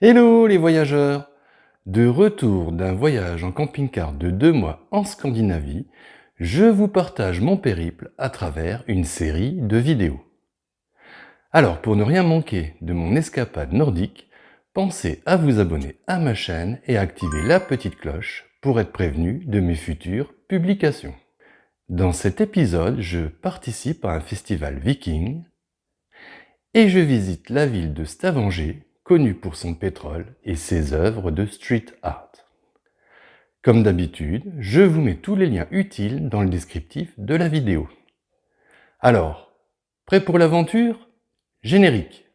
Hello les voyageurs! De retour d'un voyage en camping-car de 2 mois en Scandinavie, je vous partage mon périple à travers une série de vidéos. Alors pour ne rien manquer de mon escapade nordique, pensez à vous abonner à ma chaîne et à activer la petite cloche pour être prévenu de mes futures publications. Dans cet épisode, je participe à un festival viking et je visite la ville de Stavanger, connue pour son pétrole et ses œuvres de street art. Comme d'habitude, je vous mets tous les liens utiles dans le descriptif de la vidéo. Alors, prêt pour l'aventure? Générique!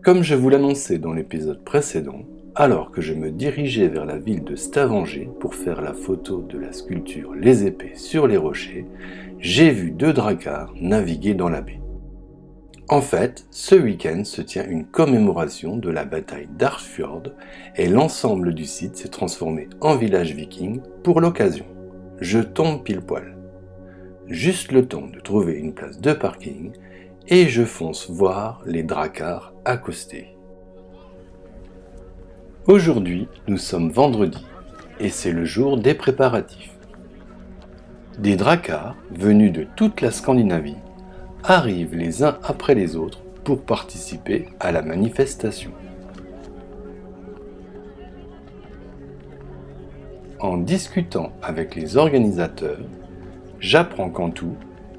Comme je vous l'annonçais dans l'épisode précédent, alors que je me dirigeais vers la ville de Stavanger pour faire la photo de la sculpture Les Épées sur les rochers, j'ai vu 2 dracars naviguer dans la baie. En fait, ce week-end se tient une commémoration de la bataille d'Arfjord et l'ensemble du site s'est transformé en village viking pour l'occasion. Je tombe pile poil. Juste le temps de trouver une place de parking et je fonce voir les dracars accostés. Aujourd'hui, nous sommes vendredi et c'est le jour des préparatifs. Des dracars venus de toute la Scandinavie arrivent les uns après les autres pour participer à la manifestation. En discutant avec les organisateurs, j'apprends qu'en tout,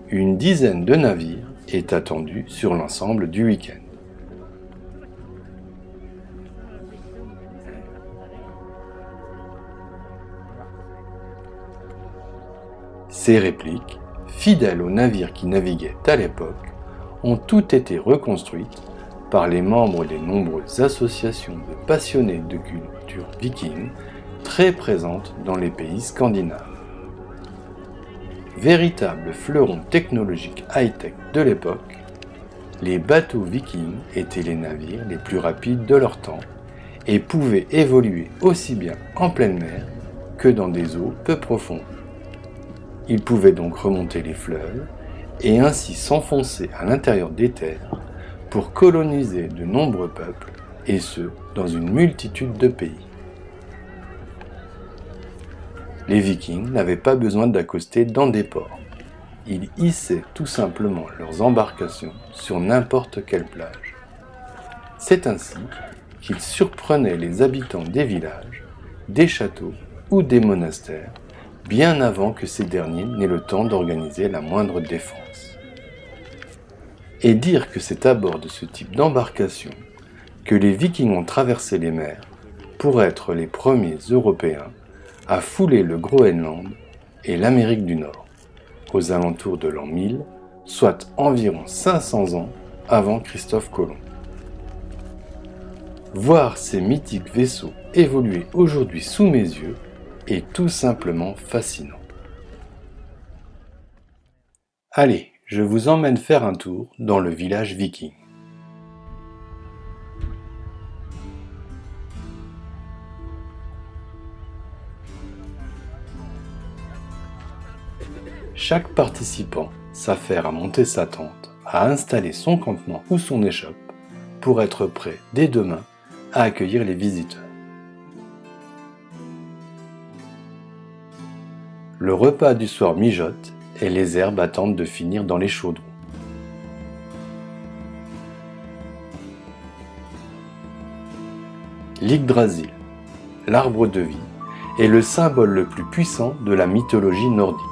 une dizaine de navires est attendue sur l'ensemble du week-end. Ces répliques, fidèles aux navires qui naviguaient à l'époque, ont toutes été reconstruites par les membres des nombreuses associations de passionnés de culture viking très présentes dans les pays scandinaves. Véritables fleurons technologiques high-tech de l'époque, les bateaux vikings étaient les navires les plus rapides de leur temps et pouvaient évoluer aussi bien en pleine mer que dans des eaux peu profondes. Ils pouvaient donc remonter les fleuves et ainsi s'enfoncer à l'intérieur des terres pour coloniser de nombreux peuples, et ce, dans une multitude de pays. Les Vikings n'avaient pas besoin d'accoster dans des ports. Ils hissaient tout simplement leurs embarcations sur n'importe quelle plage. C'est ainsi qu'ils surprenaient les habitants des villages, des châteaux ou des monastères, bien avant que ces derniers n'aient le temps d'organiser la moindre défense. Et dire que c'est à bord de ce type d'embarcation que les Vikings ont traversé les mers pour être les premiers Européens à fouler le Groenland et l'Amérique du Nord, aux alentours de l'an 1000, soit environ 500 ans avant Christophe Colomb. Voir ces mythiques vaisseaux évoluer aujourd'hui sous mes yeux est tout simplement fascinant. Allez, je vous emmène faire un tour dans le village viking. Chaque participant s'affaire à monter sa tente, à installer son campement ou son échoppe pour être prêt dès demain à accueillir les visiteurs. Le repas du soir mijote et les herbes attendent de finir dans les chaudrons. L'Yggdrasil, l'arbre de vie, est le symbole le plus puissant de la mythologie nordique.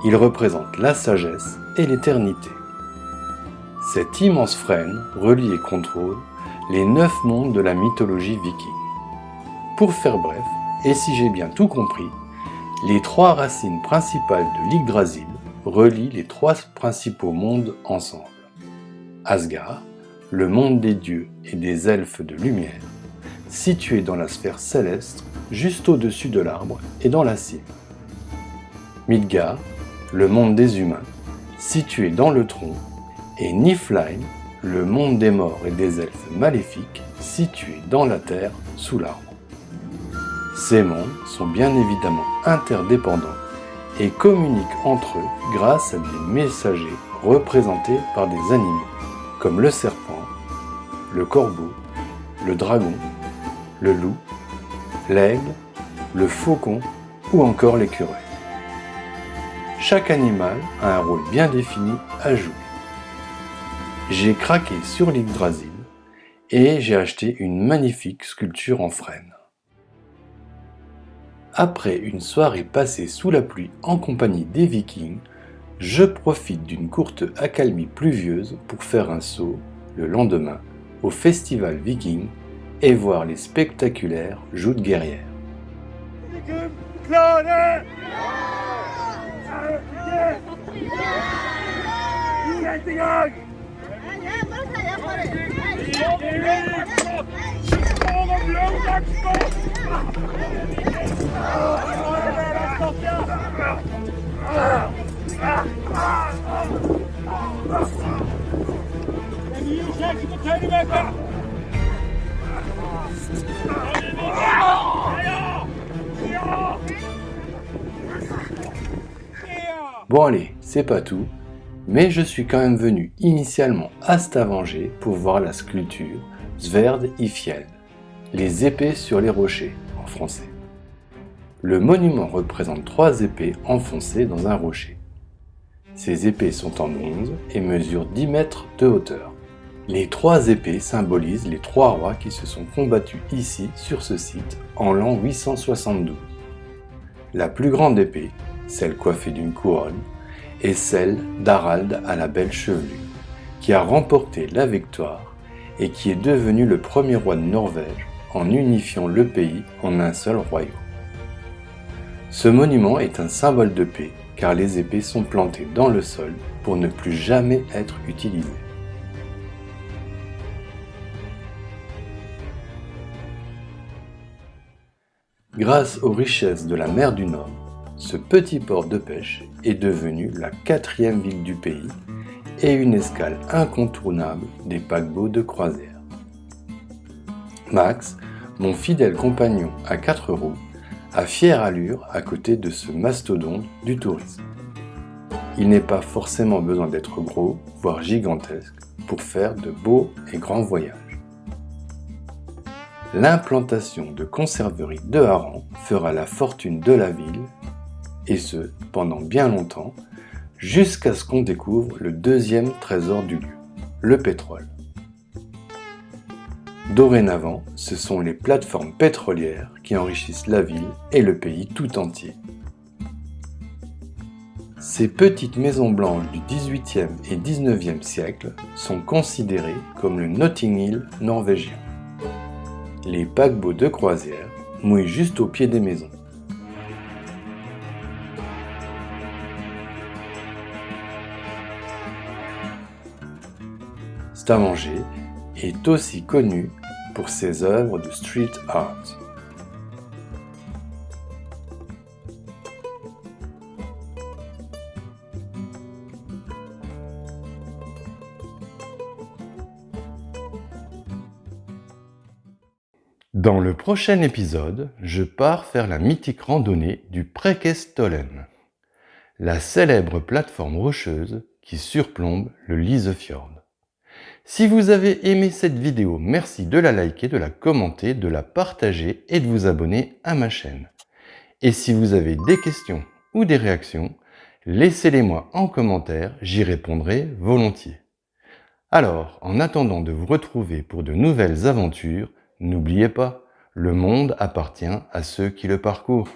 Il représente la sagesse et l'éternité. Cet immense frêne relie et contrôle les 9 mondes de la mythologie viking. Pour faire bref, et si j'ai bien tout compris, les 3 racines principales de l'Yggdrasil relient les 3 principaux mondes ensemble. Asgard, le monde des dieux et des elfes de lumière, situé dans la sphère céleste, juste au-dessus de l'arbre et dans la cime. Midgard, le monde des humains, situé dans le tronc, et Niflheim, le monde des morts et des elfes maléfiques, situé dans la terre, sous l'arbre. Ces mondes sont bien évidemment interdépendants et communiquent entre eux grâce à des messagers représentés par des animaux, comme le serpent, le corbeau, le dragon, le loup, l'aigle, le faucon ou encore l'écureuil. Chaque animal a un rôle bien défini à jouer. J'ai craqué sur l'Yggdrasil et j'ai acheté une magnifique sculpture en frêne. Après une soirée passée sous la pluie en compagnie des Vikings, je profite d'une courte accalmie pluvieuse pour faire un saut, le lendemain, au festival Viking et voir les spectaculaires joutes guerrières. Bon allez, c'est pas tout, mais je suis quand même venu initialement à Stavanger pour voir la sculpture Sverd i Fjeld, les épées sur les rochers en français. Le monument représente 3 épées enfoncées dans un rocher. Ces épées sont en bronze et mesurent 10 mètres de hauteur. Les 3 épées symbolisent les 3 rois qui se sont combattus ici, sur ce site, en l'an 872. La plus grande épée, celle coiffée d'une couronne, est celle d'Harald à la belle chevelure, qui a remporté la victoire et qui est devenu le premier roi de Norvège en unifiant le pays en un seul royaume. Ce monument est un symbole de paix car les épées sont plantées dans le sol pour ne plus jamais être utilisées. Grâce aux richesses de la mer du Nord, ce petit port de pêche est devenu la 4e ville du pays et une escale incontournable des paquebots de croisière. Max, mon fidèle compagnon à 4 roues, a fière allure à côté de ce mastodonte du tourisme. Il n'est pas forcément besoin d'être gros, voire gigantesque, pour faire de beaux et grands voyages. L'implantation de conserveries de harengs fera la fortune de la ville, et ce, pendant bien longtemps, jusqu'à ce qu'on découvre le 2e trésor du lieu, le pétrole. Dorénavant, ce sont les plateformes pétrolières qui enrichissent la ville et le pays tout entier. Ces petites maisons blanches du XVIIIe et XIXe siècle sont considérées comme le Notting Hill norvégien. Les paquebots de croisière mouillent juste au pied des maisons. Stavanger est aussi connu pour ses œuvres de street art. Dans le prochain épisode, je pars faire la mythique randonnée du Preikestolen, la célèbre plateforme rocheuse qui surplombe le Lysefjord. Si vous avez aimé cette vidéo, merci de la liker, de la commenter, de la partager et de vous abonner à ma chaîne. Et si vous avez des questions ou des réactions, laissez-les-moi en commentaire, j'y répondrai volontiers. Alors, en attendant de vous retrouver pour de nouvelles aventures, n'oubliez pas, le monde appartient à ceux qui le parcourent.